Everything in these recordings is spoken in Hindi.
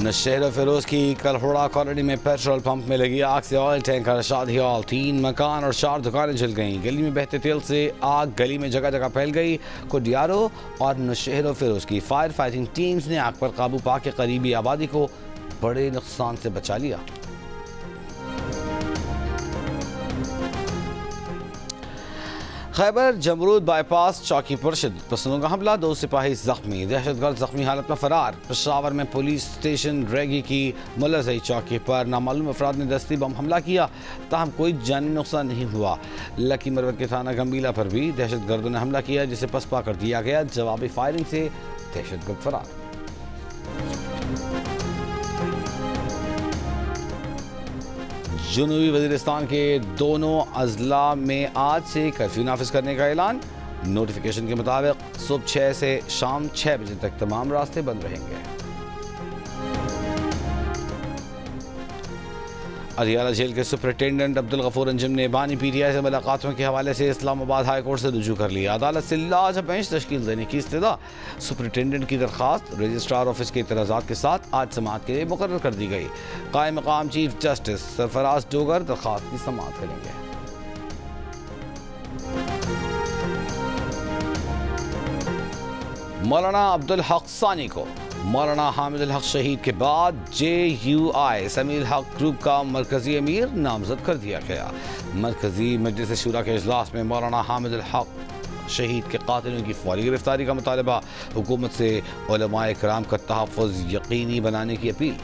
नौशहरा फिरोज की कलहोड़ा कॉलोनी में पेट्रोल पंप में लगी आग से ऑयल टैंकर शादी हॉल 3 मकान और 4 दुकानें जल गईं। गली में बहते तेल से आग गली में जगह जगह फैल गई। कुडियारो और नौशहरा फिरोज की फायर फाइटिंग टीम्स ने आग पर काबू पाकर करीबी आबादी को बड़े नुकसान से बचा लिया। खैबर जमरूद बाईपास चौकी पर शिद्दत पसंदों का हमला, 2 सिपाही जख्मी, दहशतगर्द जख्मी हालत में फरार। पेशावर में पुलिस स्टेशन रेगी की मुलज़ई चौकी पर नामालूम अफराद ने दस्ती बम हमला किया, ताहम कोई जानी नुकसान नहीं हुआ। लकी मरवत के थाना गंबीला पर भी दहशतगर्दों ने हमला किया, जिसे पसपा कर दिया गया। जवाबी फायरिंग से दहशतगर्द फरार। जनूबी वज़ीरिस्तान के दोनों अजला में आज से कर्फ्यू नाफिज करने का ऐलान। नोटिफिकेशन के मुताबिक सुबह 6 से शाम 6 बजे तक तमाम रास्ते बंद रहेंगे। अरियाला जेल के सुपरिटेंडेंट अब्दुल गफूर अंजुम ने बानी PTI से मुलाकातों के हवाले से इस्लामाबाद हाई कोर्ट से रुजू कर लिया। अदालत से लाज बेंच तश्कील देने की इस्तदा। सुपरिटेंडेंट की दरख्वास्त रजिस्ट्रार ऑफिस के इतराज़ात के साथ आज समाअत के लिए मुकर्रर कर दी गई। कायम मकाम चीफ जस्टिस सरफराज डोगर दरख्वास्त की समाअत करेंगे। मौलाना अब्दुल हक सानी को मौलाना हामिदुल हक शहीद के बाद JUI समील हक ग्रुप का मरकजी अमीर नामजद कर दिया गया। मरकजी मजलिस शुरा के इजलास में मौलाना हामिदुल हक शहीद के कातिलों की फौरी गिरफ्तारी का मुतालबा, हुकूमत से उलमाए कराम का तहफ़्फ़ुज़ यकीनी बनाने की अपील।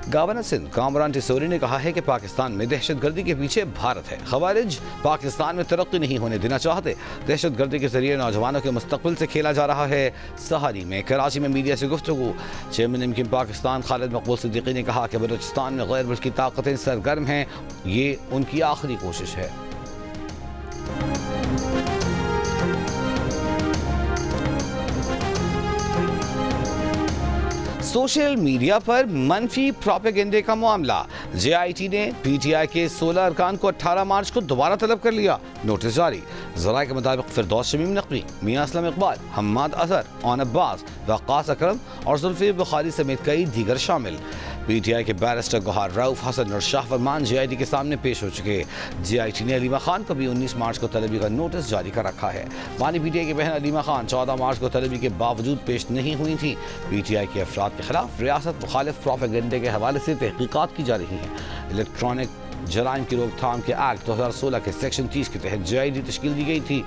गवर्नर सिंध कामरान टिसोरी ने कहा है कि पाकिस्तान में दहशतगर्दी के पीछे भारत है। खवारिज पाकिस्तान में तरक्की नहीं होने देना चाहते। दहशतगर्दी के जरिए नौजवानों के मुस्तकबिल से खेला जा रहा है। सहारी में कराची में मीडिया से गुफ्तगू, चेयरमैन इमकिन पाकिस्तान खालिद मकबूल सिद्दीकी ने कहा कि बलूचिस्तान में गैर मुल्की ताकतें सरगर्म हैं, ये उनकी आखिरी कोशिश है। सोशल मीडिया पर मनफी प्रोपेगेंडे का मामला। JIT ने PTI के 16 अरकान को 18 मार्च को दोबारा तलब कर लिया। नोटिस जारी। ज़राए के मुताबिक फिरदौस शमीम नकवी, मियां असलम इकबाल, हम्माद अजहर, ओन अब्बास, वक़ास अकरम और जुल्फ़ी बुखारी समेत कई दीगर शामिल। PTI के बैरिस्टर गौहर रऊफ, हसन और शाह फरमान JIT के सामने पेश हो चुके। JIT ने अलीमा खान को भी 19 मार्च को तलबी का नोटिस जारी कर रखा है। बानी PTI की बहन अलीमा खान 14 मार्च को तलबी के बावजूद पेश नहीं हुई थी। PTI के अफराद के खिलाफ रियासत मुखालिफ प्रोपेगेंडे के हवाले से तहकीकात की जा रही हैं। इलेक्ट्रॉनिक जराइम की रोकथाम के एक्ट 2016 के सेक्शन 30 के तहत JIT तश्कील दी गई थी।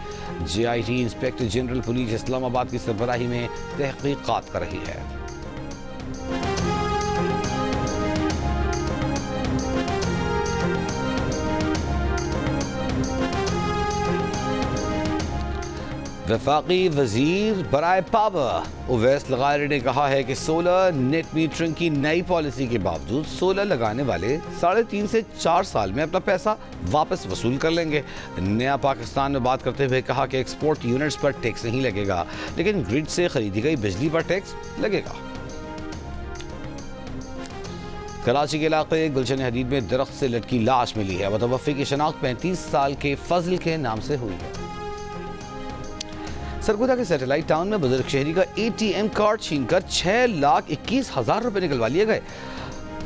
JIT inspector general police Islamabad की सरबराही में तहकीकात कर रही है। वफाकी वजीर बराए पावर उवैस लगारी ने कहा है कि सोलर नेट मीटरिंग की नई पॉलिसी के बावजूद सोलर लगाने वाले 3.5 से 4 साल में अपना पैसा वापस वसूल कर लेंगे। नया पाकिस्तान में बात करते हुए कहा कि एक्सपोर्ट यूनिट्स पर टैक्स नहीं लगेगा, लेकिन ग्रिड से खरीदी गई बिजली पर टैक्स लगेगा। कराची के इलाके गुलशन हदीद में दरख्त से लटकी लाश मिली है। मुतवफ़्फ़ी की शनाख्त 35 साल के फजल के नाम से हुई है। सरगोदा के सैटेलाइट टाउन में बुजुर्ग शहरी का ATM कार्ड छीनकर 6,21,000 रुपए निकलवा लिए गए।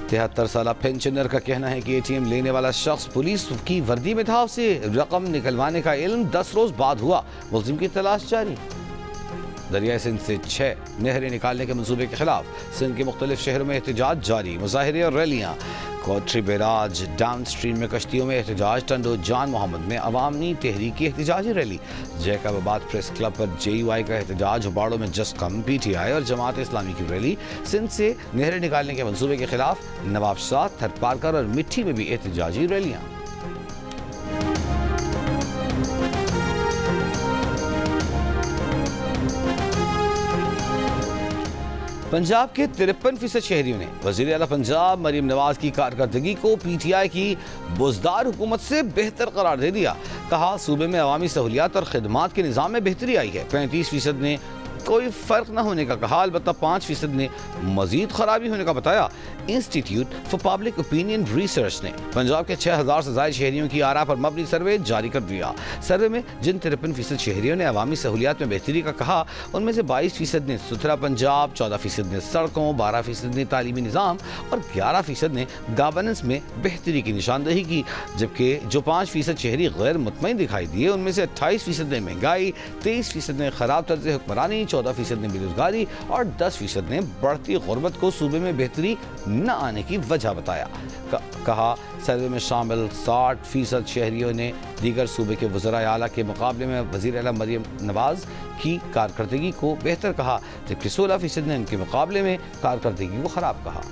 73 साल पेंशनर का कहना है कि ATM लेने वाला शख्स पुलिस की वर्दी में था। उसे रकम निकलवाने का इल्म 10 रोज बाद हुआ। मुल्जिम की तलाश जारी। दरिया सिंध से 6 नहरें निकालने के मंसूबे के खिलाफ सिंध के मुख्तलिफ शहरों में एहतजाज जारी। मुजाहिरे और रैलियाँ। कोटरी बैराज डाउन स्ट्रीम में कश्तियों में एहतजाज। टंडो जान मोहम्मद में अवामी तहरीक की एहतजाजी रैली। जैकबाबाद प्रेस क्लब पर JUI का एहतजाज। बाड़ों में जस्कम PTI और जमात इस्लामी की रैली। सिंध से नहरें निकालने के मंसूबे के खिलाफ नवाबशाह, थरपारकर और मिट्टी में भी एहतजाजी रैलियाँ। पंजाब के 53% शहरियों ने वज़ीर आला पंजाब मरीम नवाज की कारकर्दगी को PTI की बुज़दार हुकूमत से बेहतर करार दे दिया। कहा सूबे में अवामी सहूलियात और खिदमात के निज़ाम में बेहतरी आई है। 35% ने कोई फ़र्क न होने का कहा, अलबत्ता 5% ने मज़ीद खराबी होने का बताया। Institute for public opinion research ने पंजाब के 6000 से ज़ायद शहरियों की आरा पर मबनी सर्वे जारी कर दिया। सर्वे में जिन 53% शहरियों ने अवामी सहूलियात में बेहतरी का कहा, उनमें से 22% ने सुथरा पंजाब, 14% ने सड़कों, 12% ने तालीमी निज़ाम और 11% ने गवर्नेंस में बेहतरी की निशानदेही की। जबकि जो 5% शहरी गैर मुतमईन दिखाई दिए, उनमें से 28% ने महंगाई, 23% ने खराब तर्ज हुक्मरानी, 14% ने बेरोजगारी और 10% ने बढ़ती गुर्बत को सूबे में बेहतरी न आने की वजह बताया। कहा, सर्वे में शामिल 60% शहरियों ने दीगर सूबे के वज़राए आला के मुकाबले में वज़ीर आला मरियम नवाज की कारकर्दगी को बेहतर कहा, जबकि 16% ने इनके मुकाबले में कारकर्दगी को खराब कहा।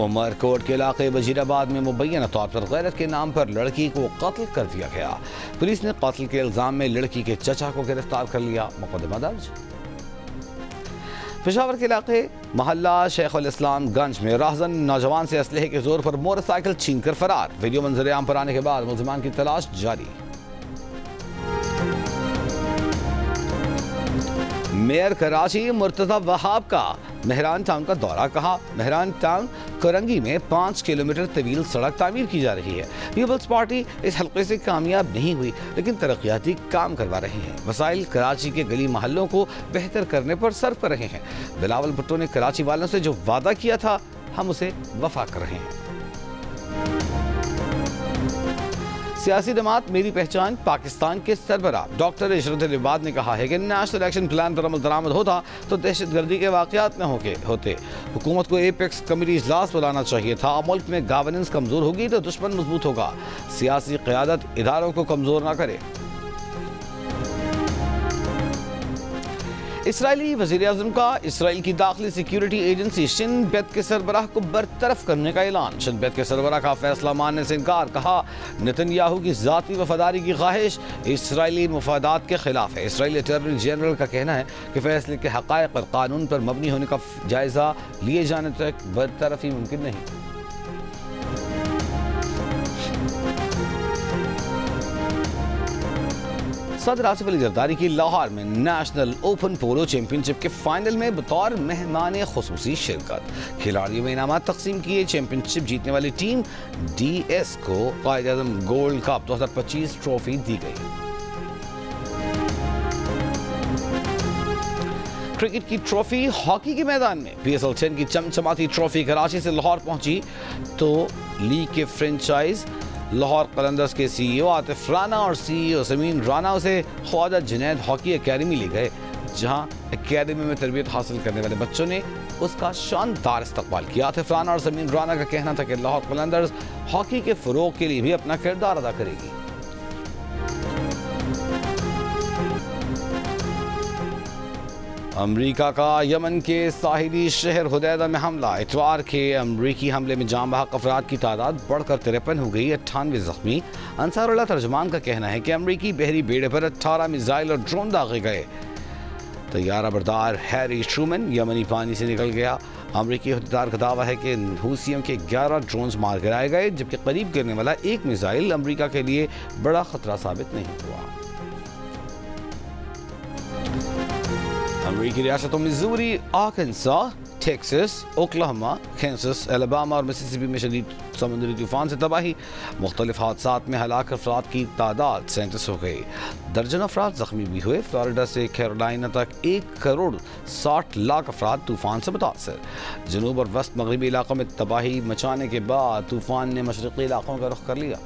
उमरकोट के इलाके वजीराबाद में मुबैना तौर पर गैरत के नाम पर लड़की को कत्ल कर दिया गया। पुलिस ने कत्ल के इल्जाम में लड़की के चचा को गिरफ्तार कर लिया। मुकदमा दर्ज। पेशावर के इलाके मोहल्ला शेखुल इस्लाम गंज में राहजन नौजवान से असलहे के जोर पर मोटरसाइकिल छीनकर फरार। वीडियो मंजर आम पर आने के बाद मुलजिमान की तलाश जारी। मेयर कराची मुर्तज़ा वहाब का मेहरान टाउन का दौरा। कहा, मेहरान टाउन करंगी में 5 किलोमीटर तवील सड़क तामीर की जा रही है। पीपल्स पार्टी इस हल्के से कामयाब नहीं हुई, लेकिन तरक्याती काम करवा रहे हैं। वसाइल कराची के गली मोहल्लों को बेहतर करने पर सर्फ कर रहे हैं। बिलावल भुट्टो ने कराची वालों से जो वादा किया था, हम उसे वफा कर रहे हैं। सियासी जमात मेरी पहचान पाकिस्तान के सरबराह डॉक्टर इशरत रिबाद ने कहा है कि नेशनल एक्शन प्लान पर अमल दरामद होता तो दहशतगर्दी के वाक़यात न होते। हुकूमत को एपेक्स कमेटी इजलास बुलाना चाहिए था। मुल्क में गवर्नेंस कमज़ोर होगी तो दुश्मन मजबूत होगा। सियासी क़यादत इदारों को कमज़ोर न करे। इसराइली वज़ीर-ए-आज़म का इसराइल की दाखिली सिक्योरिटी एजेंसी शिन बेत के सरबराह को बरतरफ करने का ऐलान। शिन बेत के सरबराह का फैसला मानने से इनकार। कहा, नेतन्याहू की ज़ाती वफादारी की ख्वाहिश इसराइली मफादात के खिलाफ है। इसराइली अटॉर्नी जनरल का कहना है कि फैसले के हक़ाइक़ और कानून पर मबनी होने का जायज़ा लिए जाने तक बरतरफी मुमकिन नहीं। सदर आसिफ अली जरदारी की लाहौर में नेशनल ओपन पोलो चैंपियनशिप के फाइनल में बतौर मेहमान खुसूसी शिरकत। खिलाड़ियों में इनामात तकसीम किए। चैंपियनशिप जीतने वाली टीम DS को कायद-ए-आज़म गोल्ड कप 2025 ट्रॉफी दी गई। क्रिकेट की ट्रॉफी हॉकी के मैदान में PSL 10 की चमचमाती ट्रॉफी कराची से लाहौर पहुंची तो लीग के फ्रेंचाइज लाहौर कलंदर्स के CEO आतिफ राना और CEO समीन राना उसे ख्वाजा जुनैद हॉकी एकेडमी ले गए, जहां एकेडमी में तरबियत हासिल करने वाले बच्चों ने उसका शानदार इस्तकबाल किया। आतिफ राना और समीन राना का कहना था कि लाहौर कलंदर्स हॉकी के फ़रोग़ के लिए भी अपना किरदार अदा करेगी। अमरीका का यमन के साहिली शहर हुदैदा में हमला। इतवार के अमरीकी हमले में जाम बहक अफराद की तादाद बढ़कर 53 हो गई। 98 जख्मी। अंसारुल्लाह तर्जुमान का कहना है कि अमरीकी बहरी बेड़े पर 18 मिसाइल और ड्रोन दागे गए। तैयारा बरदार हैरी ट्रूमन यमनी पानी से निकल गया। अमरीकी अहदेदार का दावा है कि हूसियों के 11 ड्रोन मार गिराए गए, जबकि करीब गिरने वाला एक मिसाइल अमरीका के लिए बड़ा खतरा साबित नहीं हुआ। अमरीकी रियासतों Missouri, आर्कांसा, Texas, Oklahoma, Kansas, Alabama और मिसिसिपी में शदीद समुद्री तूफान से तबाही। मुख्तलिफ हादसात में हलाक अफराद की तादाद 37 हो गई। दर्जन अफराद जख्मी भी हुए। फ्लोरिडा से कैरोलिना तक 1,60,00,000 अफराद तूफान से मुतासर। जनूब और वस्त मगरबी इलाकों में तबाही मचाने के बाद तूफान ने मशरक़ी इलाकों का रुख कर लिया।